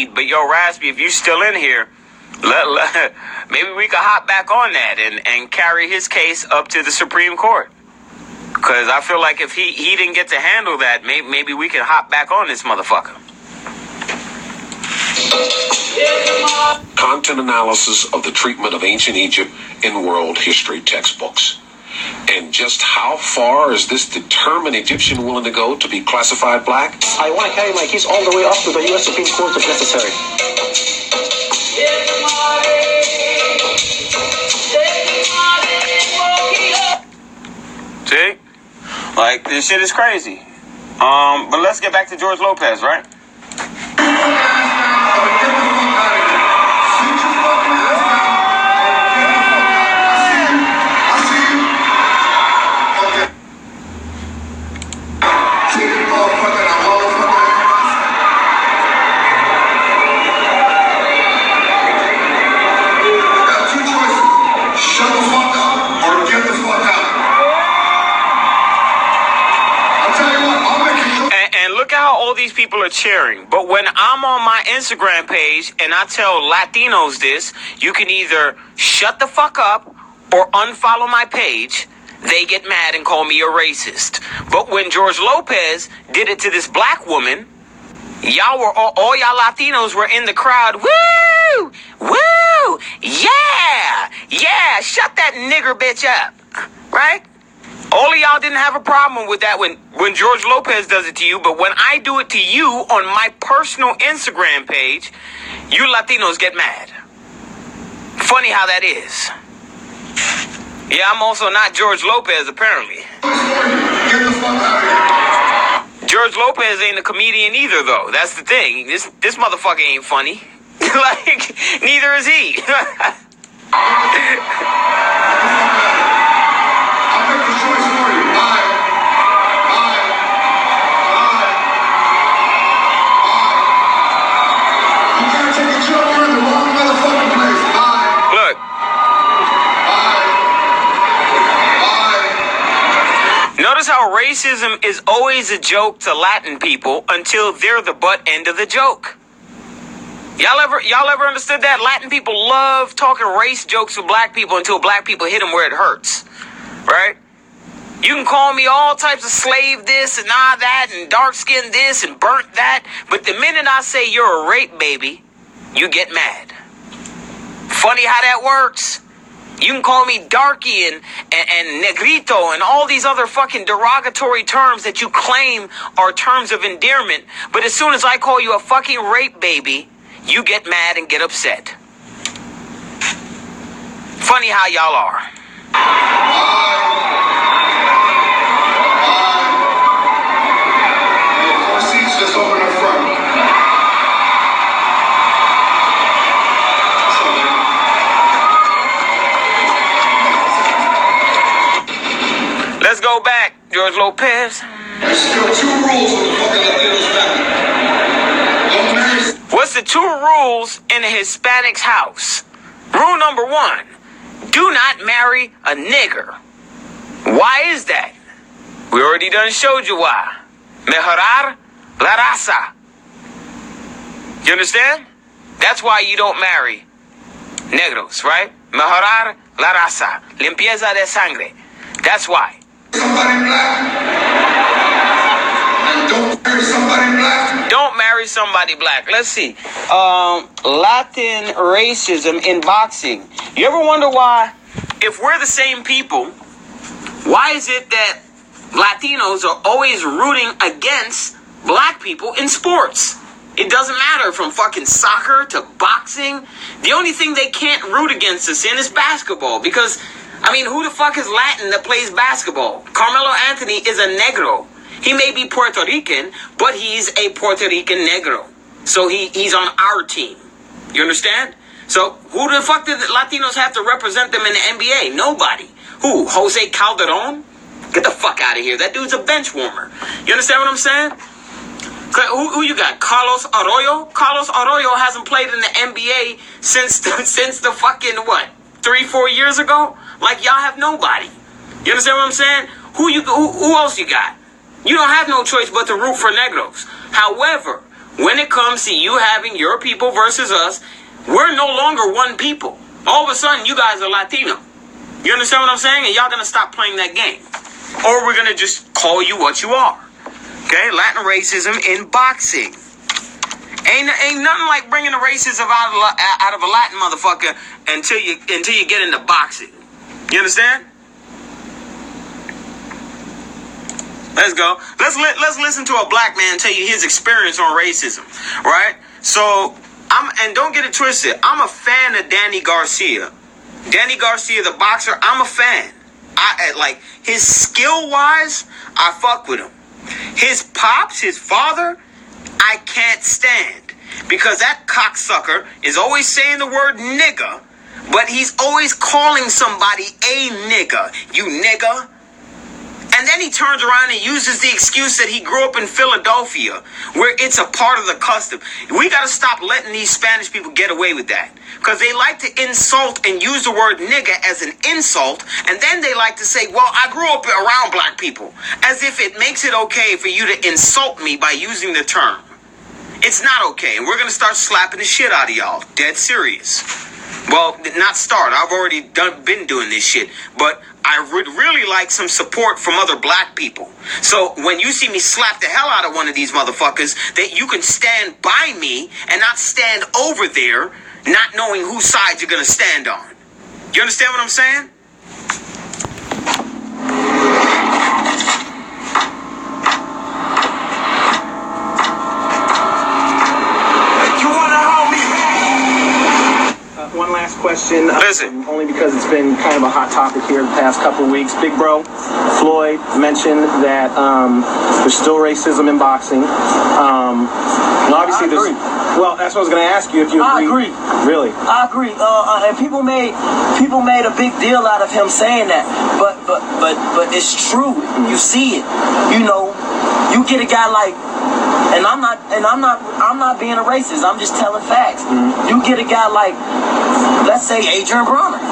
weed. But yo, Raspy, if you still in here, maybe we could hop back on that and carry his case up to the Supreme Court. Because I feel like if he didn't get to handle that, maybe we can hop back on this motherfucker. Content analysis of the treatment of ancient Egypt in world history textbooks. And just how far is this determined Egyptian willing to go to be classified black? I want to carry my case all the way up to the U.S. Supreme Court if necessary. See? Like, this shit is crazy. But let's get back to George Lopez, right? All these people are cheering, but when I'm on my Instagram page and I tell Latinos this, you can either shut the fuck up or unfollow my page. They get mad and call me a racist. But when George Lopez did it to this black woman, all y'all Latinos were in the crowd. Woo! Woo! Yeah! Shut that nigger bitch up. Right? All of y'all didn't have a problem with that when George Lopez does it to you, but when I do it to you on my personal Instagram page, you Latinos get mad. Funny how that is. Yeah, I'm also not George Lopez, apparently. George Lopez ain't a comedian either, though. That's the thing. This motherfucker ain't funny. Like, neither is he. Notice how racism is always a joke to Latin people until they're the butt end of the joke. Y'all ever understood that? Latin people love talking race jokes to black people until black people hit them where it hurts. Right? You can call me all types of slave this and all that and dark skin this and burnt that. But the minute I say you're a rape baby, you get mad. Funny how that works. You can call me darky and negrito and all these other fucking derogatory terms that you claim are terms of endearment. But as soon as I call you a fucking rape baby, you get mad and get upset. Funny how y'all are. Four seats just open up front. Let's go back, George Lopez. There's still two rules on the fucking Latinos family. What's the two rules in a Hispanic's house? Rule number 1, do not marry a nigger. Why is that? We already done showed you why. Mejorar la raza. You understand? That's why you don't marry negros, right? Mejorar la raza. Limpieza de sangre. That's why. Somebody black. And don't marry somebody black. Don't marry somebody black. Let's see. Latin racism in boxing. You ever wonder why, if we're the same people, why is it that Latinos are always rooting against black people in sports? It doesn't matter, from fucking soccer to boxing. The only thing they can't root against us in is basketball. Because, I mean, who the fuck is Latin that plays basketball? Carmelo Anthony is a negro. He may be Puerto Rican, but he's a Puerto Rican negro. So he's on our team. You understand? So who the fuck did the Latinos have to represent them in the NBA? Nobody. Who? Jose Calderon? Get the fuck out of here. That dude's a bench warmer. You understand what I'm saying? Who you got? Carlos Arroyo? Carlos Arroyo hasn't played in the NBA since the fucking, 3-4 years ago? Like, y'all have nobody. You understand what I'm saying? Who else you got? You don't have no choice but to root for negros. However, when it comes to you having your people versus us, we're no longer one people. All of a sudden, you guys are Latino. You understand what I'm saying? And y'all gonna stop playing that game. Or we're gonna just call you what you are. Okay? Latin racism in boxing. Ain't nothing like bringing the racism out of a Latin motherfucker until you get into boxing. You understand? Let's go. Let's listen to a black man tell you his experience on racism, right? So and don't get it twisted. I'm a fan of Danny Garcia. Danny Garcia, the boxer. I'm a fan. I like his skill wise. I fuck with him. His pops, his father, I can't stand because that cocksucker is always saying the word nigga, but he's always calling somebody a nigga. You nigga. And then he turns around and uses the excuse that he grew up in Philadelphia, where it's a part of the custom. We got to stop letting these Spanish people get away with that. Because they like to insult and use the word nigga as an insult. And then they like to say, well, I grew up around black people. As if it makes it okay for you to insult me by using the term. It's not okay. And we're going to start slapping the shit out of y'all. Dead serious. Well, not start. I've already been doing this shit. But I would really like some support from other black people. So when you see me slap the hell out of one of these motherfuckers, that you can stand by me and not stand over there, not knowing whose side you're going to stand on. You understand what I'm saying? One last question. Listen. Only because it's been kind of a hot topic here the past couple of weeks. Big Bro, Floyd mentioned that there's still racism in boxing. Obviously, there's. Well, that's what I was going to ask you if you agree. I agree. Really? I agree. And people made a big deal out of him saying that, but it's true. You see it. You know, you get a guy like. And I'm not being a racist. I'm just telling facts. You get a guy like, let's say Adrian Bronner,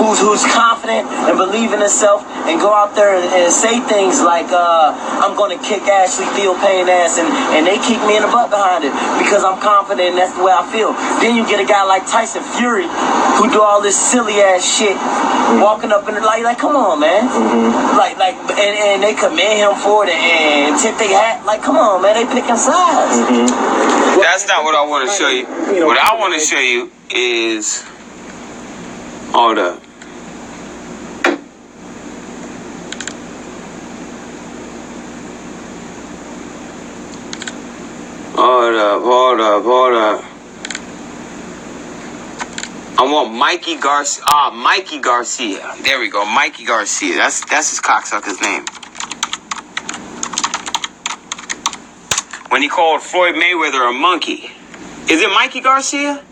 who's confident and believe in himself and go out there and say things like, I'm going to kick Ashley Theo Payne ass and they kick me in the butt behind it because I'm confident and that's the way I feel. Then you get a guy like Tyson Fury who do all this silly ass shit, walking up in the like come on, man. And they commend him for it and tip their hat. Like, come on, man, they picking sides. That's not what I want to show you. What I want to show you is... Hold up. Hold up. I want Mikey Garcia. Mikey Garcia. There we go. Mikey Garcia. That's his cocksucker's name. When he called Floyd Mayweather a monkey. Is it Mikey Garcia?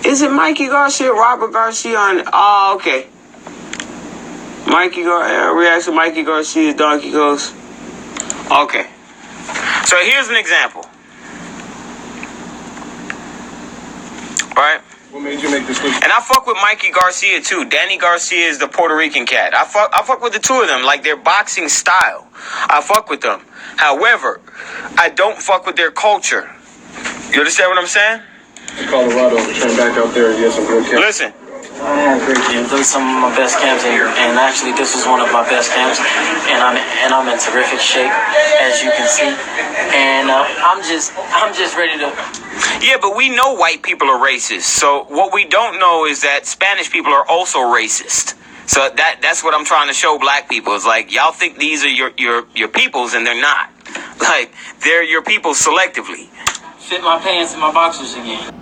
Is it Mikey Garcia? Robert Garcia? Oh, okay. Reaction to Mikey Garcia's Donkey Ghost. Okay. So here's an example. Right? What made you make this look? And I fuck with Mikey Garcia too. Danny Garcia is the Puerto Rican cat. I fuck with the two of them, like their boxing style. I fuck with them. However, I don't fuck with their culture. You understand what I'm saying? Colorado, turn back out there and get some good camps. Listen. I had great camps. Those are some of my best camps here, and actually this was one of my best camps. And I'm in terrific shape, as you can see. And I'm just ready to. Yeah, but we know white people are racist. So what we don't know is that Spanish people are also racist. So that's what I'm trying to show black people. It's like y'all think these are your peoples, and they're not. Like they're your people selectively. Fit my pants and my boxers again.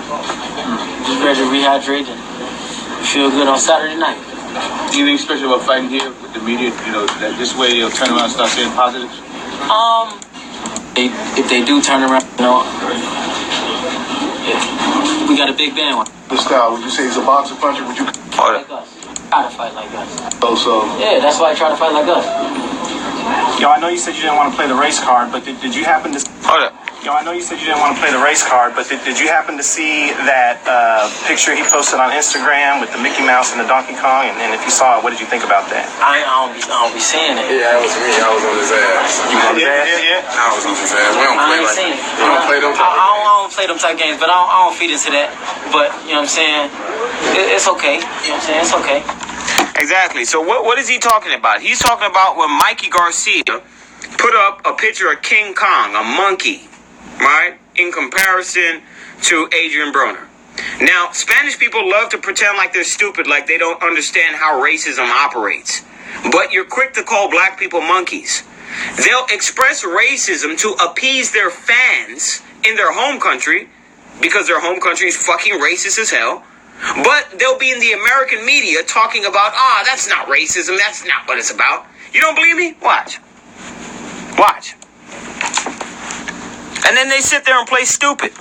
Just ready to rehydrate and feel good on Saturday night. Anything special about fighting here with the media? You know, that this way they'll turn around and start saying positives? If they do turn around, you know, we got a big band one. The style, would you say he's a boxer puncher? Would you? Like us. Try to fight like us. So. Yeah, that's why I try to fight like us. Yo, I know you said you didn't want to play the race card, but did you happen to... Hold up. Yo, I know you said you didn't want to play the race card, but did you happen to see that picture he posted on Instagram with the Mickey Mouse and the Donkey Kong? And if you saw it, what did you think about that? I don't be seeing it. Yeah, that was me. I was on his ass. You on his ass? Yeah. I was on his ass. We don't play like that. We don't play them. I don't play them type games, but I don't feed into that. But, you know what I'm saying? It's okay. You know what I'm saying? It's okay. Exactly. So what is he talking about? He's talking about when Mikey Garcia put up a picture of King Kong, a monkey, right, in comparison to Adrian Broner. Now, Spanish people love to pretend like they're stupid, like they don't understand how racism operates. But you're quick to call black people monkeys. They'll express racism to appease their fans in their home country, because their home country is fucking racist as hell. But they'll be in the American media talking about, that's not racism, that's not what it's about. You don't believe me? Watch. Watch. And then they sit there and play stupid.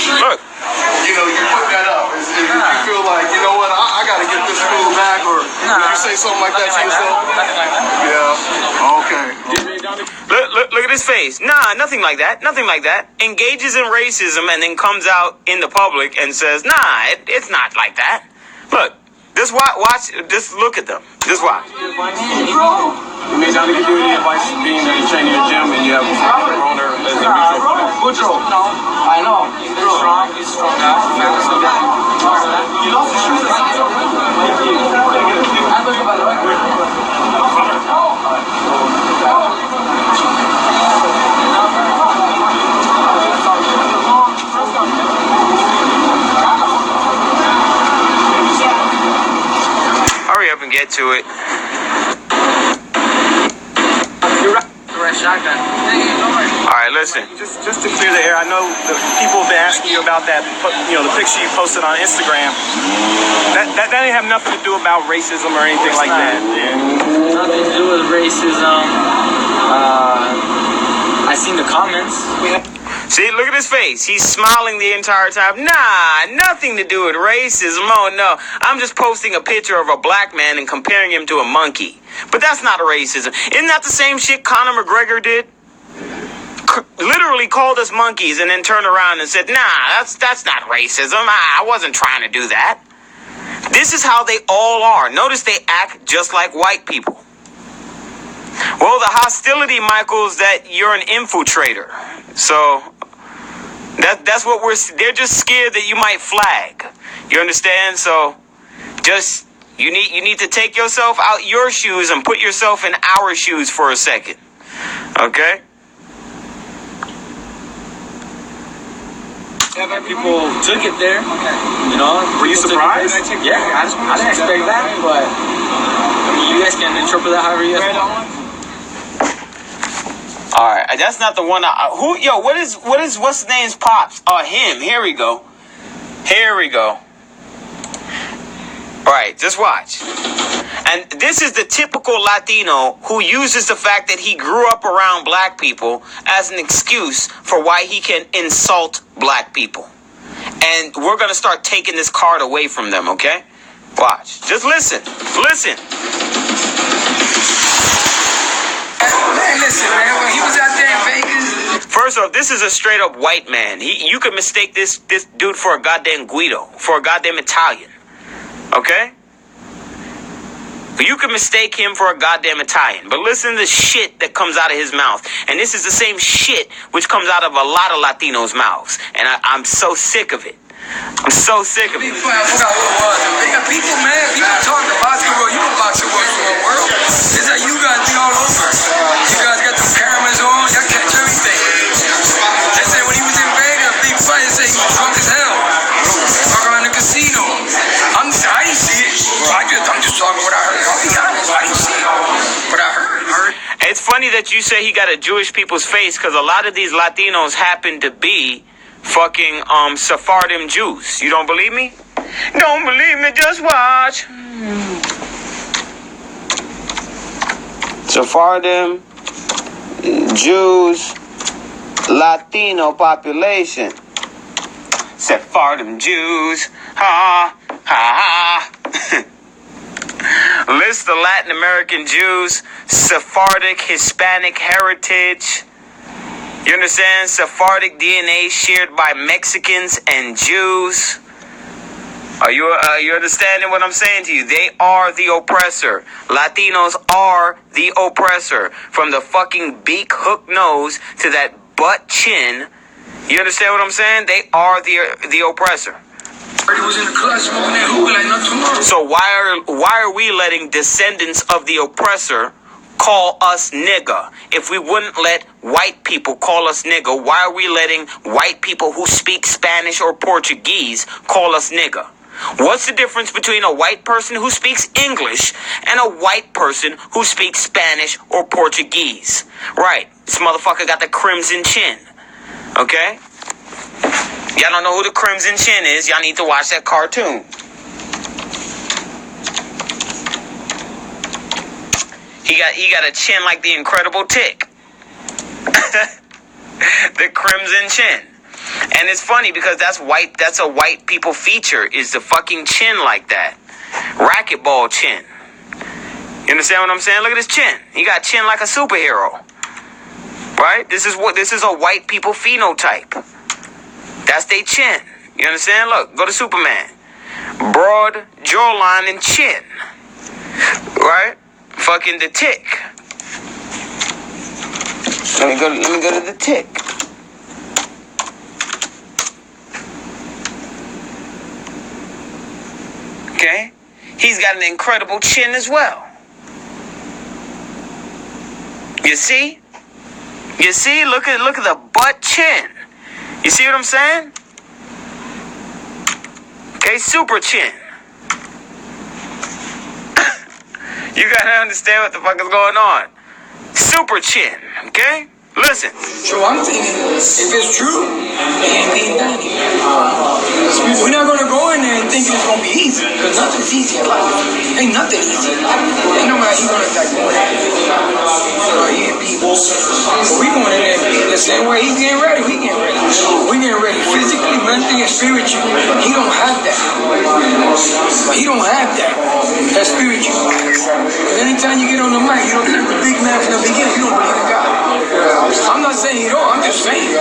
Look. You know, you put that up. If you feel like, you know what, I got to get this food back, or you say something like that to yourself? Yeah. Okay. Look at his face. Nah, nothing like that. Nothing like that. Engages in racism and then comes out in the public and says, nah, it's not like that. Look, just watch, just look at them. Just watch. You may not give you any advice being that you train in your gym and you have Broner as a neutral. No, I know. He's strong. He's strong. You lost your shoes. Hurry up and get to it. Shotgun. All right, listen. Just to clear the air, I know the people have been asking you about that, the picture you posted on Instagram. That didn't have nothing to do about racism or anything like that. Nothing to do with racism. I seen the comments. See, look at his face. He's smiling the entire time. Nah, nothing to do with racism. Oh, no. I'm just posting a picture of a black man and comparing him to a monkey. But that's not racism. Isn't that the same shit Conor McGregor did? Literally called us monkeys and then turned around and said, nah, that's not racism. I wasn't trying to do that. This is how they all are. Notice they act just like white people. Well, the hostility, Michael, is that you're an infiltrator. So that's what they're just scared that you might flag. You understand? So just you need to take yourself out your shoes and put yourself in our shoes for a second. Okay? People took it there. You know. Were you surprised? Yeah, I didn't expect that, but I mean, you guys can interpret that however you guys want. All right, that's not the one. What's the name's pops? Him. Here we go. All right, just watch. And this is the typical Latino who uses the fact that he grew up around black people as an excuse for why he can insult black people. And we're going to start taking this card away from them, okay? Watch. Just listen. Listen. Man, listen, man. When he was out there in Vegas. First off, this is a straight up white man. You could mistake this dude for a goddamn Guido, for a goddamn Italian. Okay? You can mistake him for a goddamn Italian. But listen to the shit that comes out of his mouth. And this is the same shit which comes out of a lot of Latinos' mouths. And I'm so sick of it. I'm so sick of it. People, man, people talking about the world. You don't box your world from the world. It's like you guys be all over. You guys got the cameras on. Y'all catch everything. They say when he was in Vegas, big fight, they say he was drunk as hell. Talk around the casino. I didn't see it. I'm just talking what I heard. I'll be honest. I didn't see it. But I heard. It's funny that you say he got a Jewish people's face, because a lot of these Latinos happen to be fucking Sephardim Jews. You don't believe me? Don't believe me, just watch. Sephardim Jews, Latino population. Sephardim Jews. Ha, ha, ha. List the Latin American Jews, Sephardic, Hispanic heritage. You understand? Sephardic DNA shared by Mexicans and Jews. Are you understanding what I'm saying to you? They are the oppressor. Latinos are the oppressor. From the fucking beak hook nose to that butt chin. You understand what I'm saying? They are the oppressor. Was in the club smoking that hookah like not tomorrow. So why are we letting descendants of the oppressor call us nigga? If we wouldn't let white people call us nigga, why are we letting white people who speak Spanish or Portuguese call us nigga? What's the difference between a white person who speaks English and a white person who speaks Spanish or Portuguese? Right, this motherfucker got the crimson chin. Okay? Y'all don't know who the Crimson Chin is. Y'all need to watch that cartoon. He got a chin like the Incredible Tick. The Crimson Chin. And it's funny because that's a white people feature, is the fucking chin like that. Racquetball chin. You understand what I'm saying? Look at his chin. He got chin like a superhero. Right? This is a white people phenotype. That's their chin. You understand? Look, go to Superman. Broad jawline and chin. Right? Fucking the tick. Let me go to the tick. Okay? He's got an incredible chin as well. You see? You see? Look at the butt chin. You see what I'm saying? Okay, super chin. You gotta understand what the fuck is going on. Super chin, okay? Listen. So I'm thinking, if it's true, it ain't being done here. We're not gonna go in there and think it's gonna be easy, because nothing's easy in life. Ain't nothing easy. Ain't nobody gonna attack more than he and people. But we going in there the same way he's getting ready, we getting ready. We getting ready physically, mentally, and spiritually. He don't have that. He don't have that. That's spiritual. Because anytime you get on the mic, you don't think the big man from the beginning, you don't believe in God. I'm not saying you don't, I'm just saying.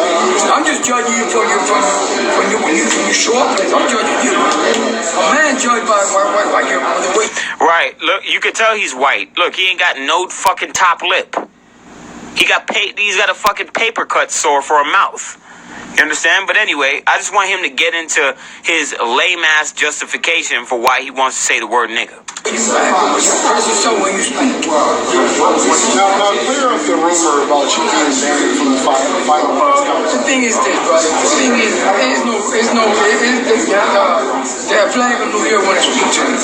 I'm just judging you from when you show up. I'm judging you. A man judged by your the way. Right, look, you can tell he's white. Look, he ain't got no fucking top lip. He's got a fucking paper cut sore for a mouth. You understand? But anyway, I just want him to get into his lame-ass justification for why he wants to say the word nigga. When you speak. Now clear up the rumor about you being banned from the final. The thing is this, brother. The thing is, the flag of New York want to speak to me.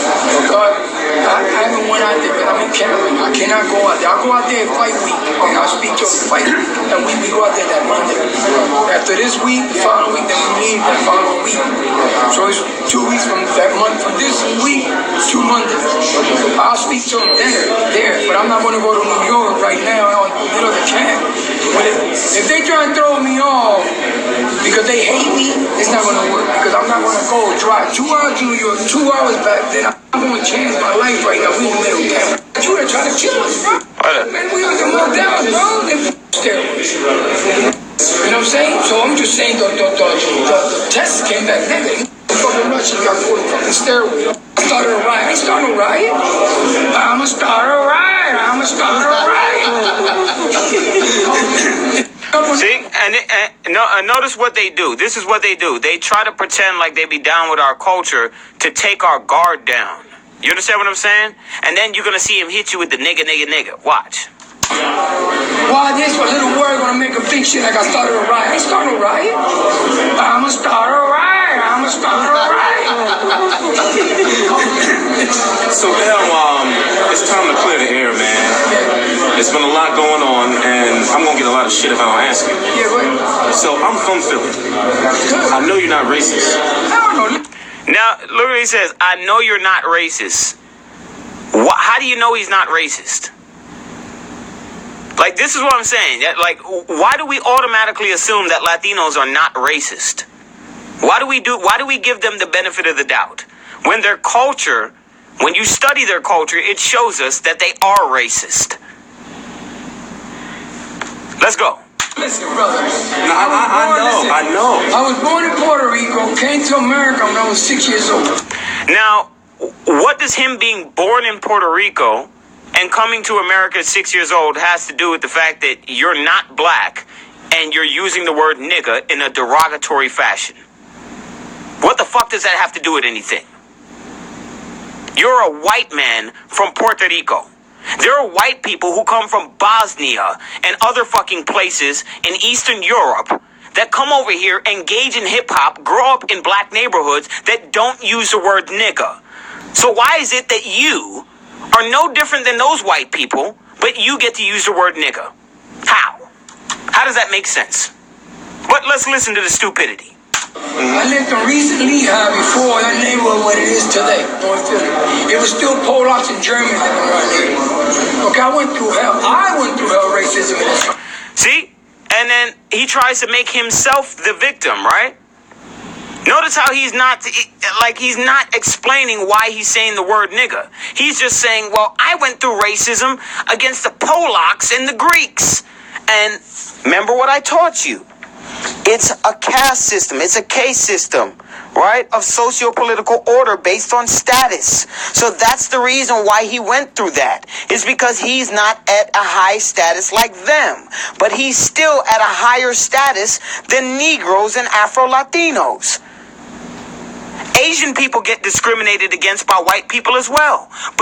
But I haven't went out there, but I'm in Canada. I cannot go out there. I'll go out there fight week, and I'll speak to them fight week. And we go out there that Monday. After this week, the following week, then we leave that following week. So it's 2 weeks from that month. From this week, 2 Mondays. I'll speak to them there, but I'm not going to go to New York right now on the middle of the camp. But if they try and throw me off because they hate me, it's not going to work. Because I'm not going to go drive 2 hours to New York, 2 hours back, then I'm going to change my life right now. We in the middle of the camp. You are trying to kill us, bro. Man, we on the lockdown, bro. They steroids. You know what I'm saying? So I'm just saying the test came back negative. Fucking Russian got fucking steroids. Started a riot. I ain't starting a riot. I'ma start a riot. See, and notice what they do. This is what they do. They try to pretend like they be down with our culture to take our guard down. You understand what I'm saying? And then you're gonna see him hit you with the nigga. Watch. Why this one little word gonna make a big shit like I started a riot? I ain't starting a riot. I'ma start a riot. So now, it's time to clear the air, man. There's been a lot going on, and I'm gonna get a lot of shit if I don't ask you. Yeah, right. So I'm from Philly. I know you're not racist. Now, look what he says. I know you're not racist. How do you know he's not racist? Like, this is what I'm saying. Like, why do we automatically assume that Latinos are not racist? Why do we give them the benefit of the doubt? When their culture, when you study their culture, it shows us that they are racist. Let's go. Listen, brother. No, I know. I was born in Puerto Rico, came to America when I was 6 years old. Now, what does him being born in Puerto Rico and coming to America at 6 years old has to do with the fact that you're not black and you're using the word nigga in a derogatory fashion? What the fuck does that have to do with anything? You're a white man from Puerto Rico. There are white people who come from Bosnia and other fucking places in Eastern Europe that come over here, engage in hip-hop, grow up in black neighborhoods that don't use the word nigga. So why is it that you are no different than those white people, but you get to use the word nigga? How? How does that make sense? But let's listen to the stupidity. I lived in recent Lehigh before that neighborhood what it is today, North Philly. It was still Polacks and Germans living around here. Okay, I went through hell racism in this. See? And then he tries to make himself the victim, right? Notice how he's not explaining why he's saying the word nigga. He's just saying, well, I went through racism against the Polacks and the Greeks. And remember what I taught you. It's a caste system. It's a caste system, right, of socio-political order based on status. So that's the reason why he went through that. Is because he's not at a high status like them. But he's still at a higher status than Negroes and Afro-Latinos. Asian people get discriminated against by white people as well. But